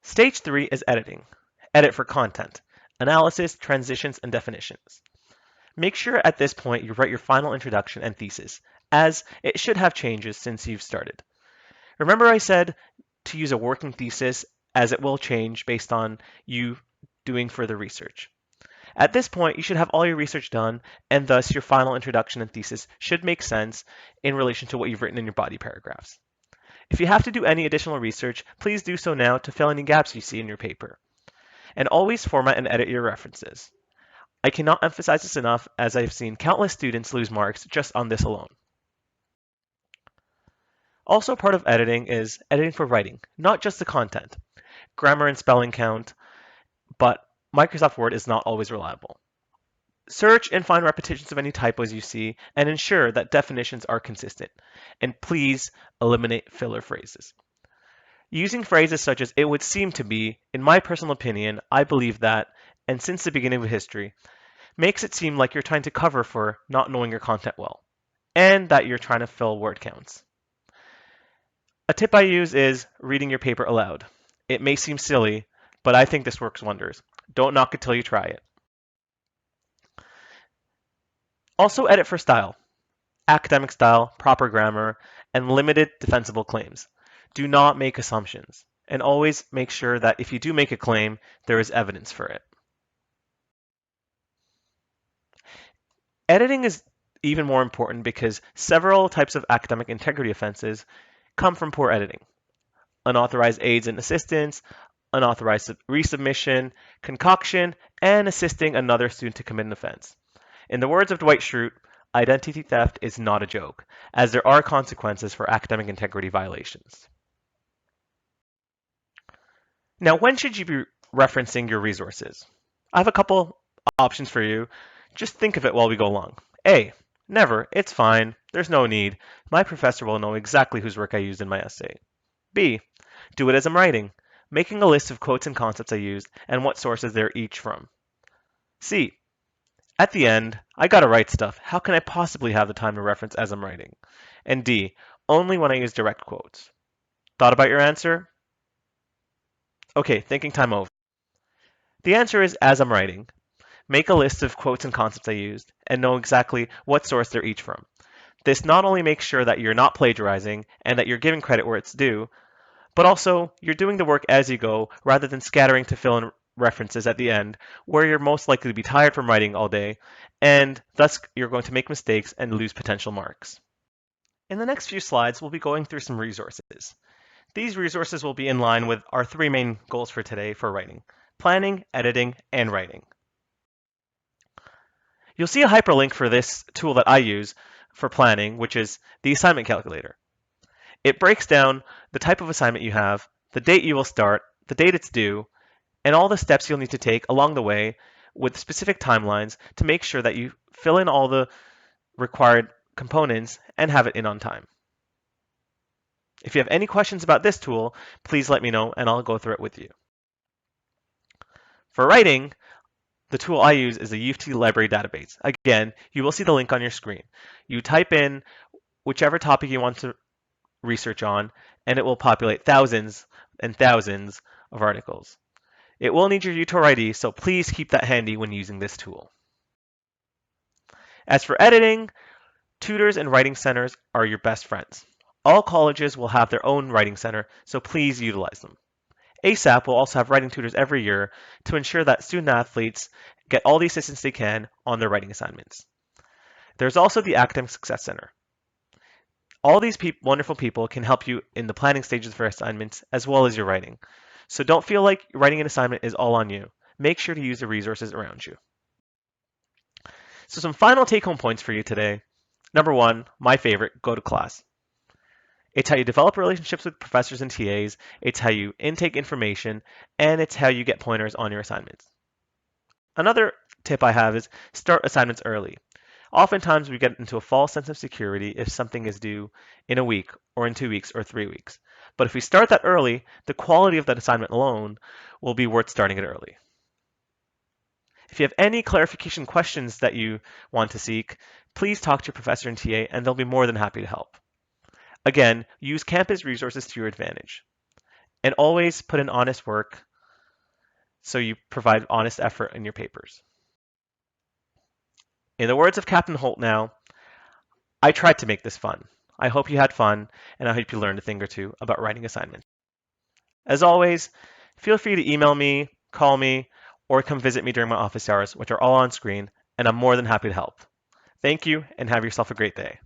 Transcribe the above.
Stage 3 is editing. Edit for content, analysis, transitions, and definitions. Make sure at this point you write your final introduction and thesis, as it should have changes since you've started. Remember I said to use a working thesis as it will change based on you doing further research. At this point, you should have all your research done, and thus your final introduction and thesis should make sense in relation to what you've written in your body paragraphs. If you have to do any additional research, please do so now to fill any gaps you see in your paper. And always format and edit your references. I cannot emphasize this enough, as I've seen countless students lose marks just on this alone. Also part of editing is editing for writing, not just the content. Grammar and spelling count, but Microsoft Word is not always reliable. Search and find repetitions of any typos you see and ensure that definitions are consistent. And please eliminate filler phrases. Using phrases such as "it would seem to be," in my personal opinion, I believe that, and since the beginning of history, makes it seem like you're trying to cover for not knowing your content well, and that you're trying to fill word counts. A tip I use is reading your paper aloud. It may seem silly, but I think this works wonders. Don't knock it till you try it. Also edit for style, academic style, proper grammar, and limited defensible claims. Do not make assumptions, and always make sure that if you do make a claim, there is evidence for it. Editing is even more important because several types of academic integrity offenses come from poor editing. Unauthorized aids and assistance, unauthorized resubmission, concoction, and assisting another student to commit an offense. In the words of Dwight Schrute, identity theft is not a joke, as there are consequences for academic integrity violations. Now, when should you be referencing your resources? I have a couple options for you. Just think of it while we go along. A, never. It's fine. There's no need. My professor will know exactly whose work I used in my essay. B, do it as I'm writing, making a list of quotes and concepts I used and what sources they're each from. C, at the end, I gotta write stuff. How can I possibly have the time to reference as I'm writing? And D, only when I use direct quotes. Thought about your answer? Okay, thinking time over. The answer is as I'm writing. Make a list of quotes and concepts I used and know exactly what source they're each from. This not only makes sure that you're not plagiarizing and that you're giving credit where it's due, but also you're doing the work as you go rather than scattering to fill in references at the end where you're most likely to be tired from writing all day, and thus you're going to make mistakes and lose potential marks. In the next few slides, we'll be going through some resources. These resources will be in line with our three main goals for today for writing: planning, editing, and writing. You'll see a hyperlink for this tool that I use for planning, which is the assignment calculator. It breaks down the type of assignment you have, the date you will start, the date it's due, and all the steps you'll need to take along the way with specific timelines to make sure that you fill in all the required components and have it in on time. If you have any questions about this tool, please let me know and I'll go through it with you. For writing, the tool I use is the U of T Library Database. Again, you will see the link on your screen. You type in whichever topic you want to research on, and it will populate thousands and thousands of articles. It will need your UTOR ID, so please keep that handy when using this tool. As for editing, tutors and writing centers are your best friends. All colleges will have their own writing center, so please utilize them. ASAP will also have writing tutors every year to ensure that student athletes get all the assistance they can on their writing assignments. There's also the Academic Success Center. All these wonderful people can help you in the planning stages for assignments as well as your writing. So don't feel like writing an assignment is all on you. Make sure to use the resources around you. So some final take-home points for you today. Number one, my favorite, go to class. It's how you develop relationships with professors and TAs, it's how you intake information, and it's how you get pointers on your assignments. Another tip I have is start assignments early. Oftentimes we get into a false sense of security if something is due in a week or in 2 weeks or 3 weeks. But if we start that early, the quality of that assignment alone will be worth starting it early. If you have any clarification questions that you want to seek, please talk to your professor and TA and they'll be more than happy to help. Again, use campus resources to your advantage. And always put in honest work so you provide honest effort in your papers. In the words of Captain Holt now, I tried to make this fun. I hope you had fun, and I hope you learned a thing or two about writing assignments. As always, feel free to email me, call me, or come visit me during my office hours, which are all on screen, and I'm more than happy to help. Thank you, and have yourself a great day.